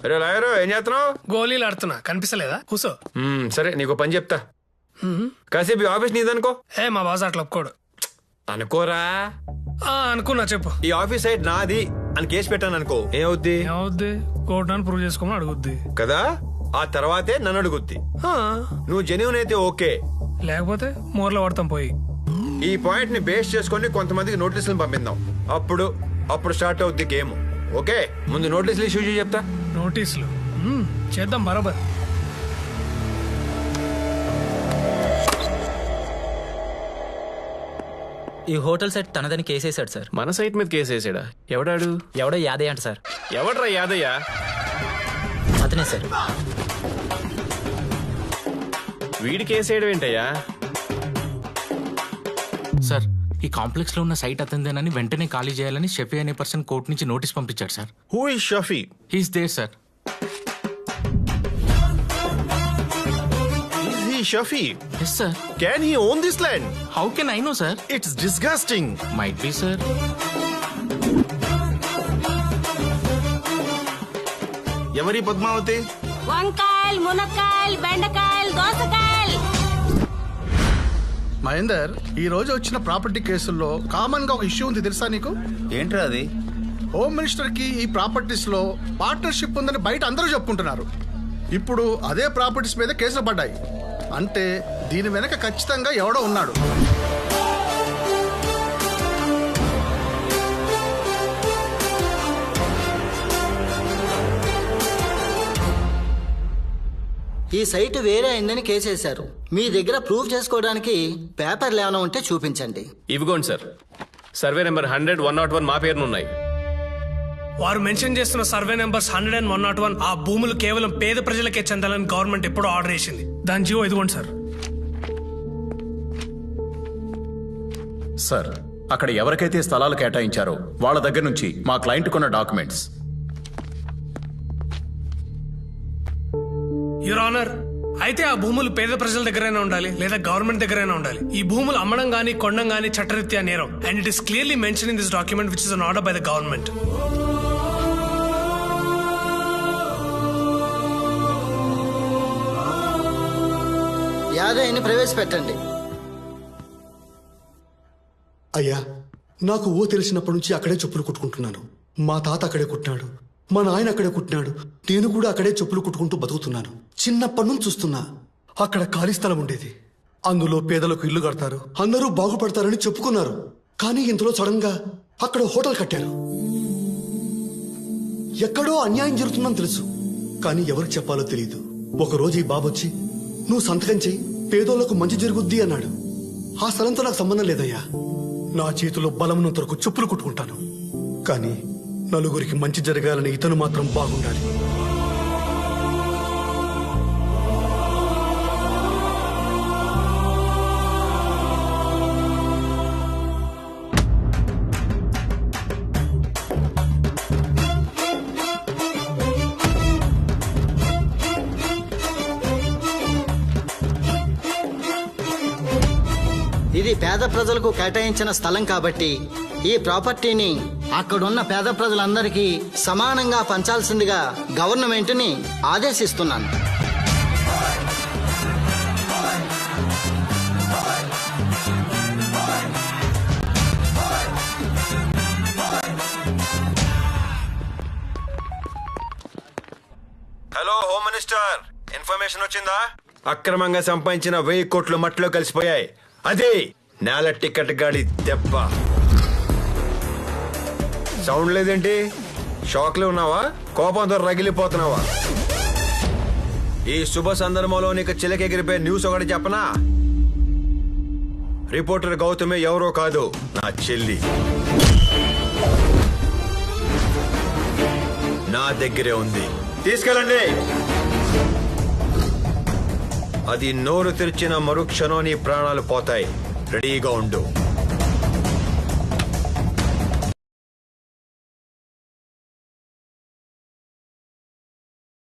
రే lawyer ఏం చేస్తున్నావు? గోళీలు ఆడుతున్నా, కనిపిస్తలేదా? కూసో. సరే నీకు పని చెప్తా. కాసేపు ఈ ఆఫీస్ నీదనుకో. మా బాస్ అట్లా ఒప్పుకోడు. అనుకోరా? అనుకున్నా, చెప్పు. ఈ ఆఫీస్ సైడ్ నాది అని కేసు పెట్టాను అనుకో, ఏమవుద్ది? కోర్టుని ప్రూవ్ చేసుకోమని అడుగుద్ది కదా. ఆ తర్వాతే నన్ను అడుగుద్ది. నువ్వు జెన్యూన్ అయితే ఓకే, లేకపోతే మోర్లో పడతాం పోయి. ఈ పాయింట్ ని బేస్ చేసుకుని కొంతమందికి నోటీసులు పంపిద్దాం. అప్పుడు స్టార్ట్ అవుద్ది గేమ్. ఓకే, ముందు నోటీసులు ఇష్యూ చేసి చెప్తా. నోటీసులు చేద్దాం బరాబర్. ఈ హోటల్ సైట్ తనదని కేసేశాడు సార్. మన సైట్ మీద కేసేసాడా? ఎవడాడు? ఎవడో యాదయ్య అంట సార్. ఎవడ్రా యాదయ్య? అతనే సార్. వీడి కేసేయడం ఏంటయ్యా? సార్, ఈ కాంప్లెక్స్ లో ఉన్న సైట్ అతనిదేనని వెంటనే ఖాళీ చేయాలని షఫీ అనే పర్సన్ కోర్టు నుంచి నోటీస్ పంపించాడు sir. Who is Shafi? He's there sir. Shafi, yes sir. can he own this land? How can I know sir? It's disgusting. Might be sir. ఎవరి పద్మావతి? వంకాయలు, మునక్కాయలు, బెండకాయలు, దోసకాయలు. మహేందర్, ఈ రోజు వచ్చిన ప్రాపర్టీ కేసుల్లో కామన్ గా ఒక ఇష్యూ ఉంది, తెలుసా నీకు? ఏంట్రా అది? హోమ్ మినిస్టర్ కి ఈ ప్రాపర్టీస్ లో పార్ట్నర్షిప్ ఉందని బయట అందరూ చెప్పుకుంటున్నారు. ఇప్పుడు అదే ప్రాపర్టీస్ మీద కేసులు పడ్డాయి. అంటే దీని వెనక ఖచ్చితంగా ఎవడో ఉన్నాడు. ఈ సైట్ వేరే అయిందని కేసేశారు. మీ దగ్గర ప్రూవ్ చేసుకోవడానికి పేపర్లు ఏమైనా ఉంటే చూపించండి. ఇవిగోండి సార్, సర్వే నెంబర్ 100, 101 మా పేరునున్నాయి. వారు మెన్షన్ చేస్తున్న సర్వే నెంబర్స్ 100 and 101 ఆ భూములు కేవలం పేద ప్రజలకే చెందాలని గవర్నమెంట్ ఎప్పుడో ఆర్డర్ చేసింది. దాని జీవో ఇదిగోండి సార్. సార్, అక్కడ ఎవరికైతే స్థలాలు కేటాయించారో వాళ్ళ దగ్గర నుంచి మా క్లయింట్ కొన్న డాక్యుమెంట్స్. యువర్ ఆనర్, అయితే ఆ భూములు పేద ప్రజల దగ్గరైనా ఉండాలి లేదా గవర్నమెంట్ దగ్గరైనా ఉండాలి. ఈ భూములు అమ్మడం గానీ కొనడం గానీ చట్టరీత్యా నేరం. And it is clearly mention in this document which is an order by the government. యాదయ్యని ప్రవేశపెట్టండి. అయ్యా, నాకు తెలిసినప్పటి నుంచి అక్కడే చెప్పులు కుట్టుకుంటున్నాను. మా తాత అక్కడే కుట్టినాడు, మా నాయన అక్కడే కుట్టినాడు. నేను కూడా అక్కడే చెప్పులు కుట్టుకుంటూ బతుకుతున్నాను. చిన్నప్పటి నుంచి చూస్తున్నా. అక్కడ ఖాళీ స్థలం ఉండేది, అందులో పేదలకు ఇల్లు కడతారు, అందరూ బాగుపడతారని చెప్పుకున్నారు. కానీ ఇంతలో సడన్ గా అక్కడ హోటల్ కట్టారు. ఎక్కడో అన్యాయం జరుగుతుందని తెలుసు, కానీ ఎవరికి చెప్పాలో తెలియదు. ఒకరోజు ఈ బాబు వచ్చి, నువ్వు సంతకం చెయ్యి, పేదోళ్లకు మంచి జరుగుద్ది అన్నాడు. ఆ స్థలంతో నాకు సంబంధం లేదయ్యా. నా చేతిలో బలమున్నంత వరకు చెప్పులు కుట్టుకుంటాను. కానీ నలుగురికి మంచి జరగాలని ఇతను మాత్రం బాగుండాలి. ఇది పేద ప్రజలకు కేటాయించిన స్థలం కాబట్టి ఈ ప్రాపర్టీని అక్కడున్న పేద ప్రజలందరికీ సమానంగా పంచాల్సిందిగా గవర్నమెంట్ని ఆదేశిస్తున్నాను. హలో హోమ్ మినిస్టర్, ఇన్ఫర్మేషన్ వచ్చిందా? అక్రమంగా సంపాదించిన 1000 కోట్లు మట్టిలో కలిసిపోయాయి. అదే నేల టికెట్ గాడి దెబ్బ. సౌండ్ లేదేంటి? షాక్ లో ఉన్నావా? కోపంతో రగిలిపోతున్నావా? ఈ శుభ సందర్భంలో నీకు చిలకెగిరిపోయే న్యూస్ ఒకటి చెప్పనా? రిపోర్టర్ గౌతమి ఎవరో కాదు, నా చెల్లి. నా దగ్గరే ఉంది, తీసుకెళ్ళండి. అది నోరు తెరిచిన మరుక్షణం నీ ప్రాణాలు పోతాయి. రెడీగా ఉండు.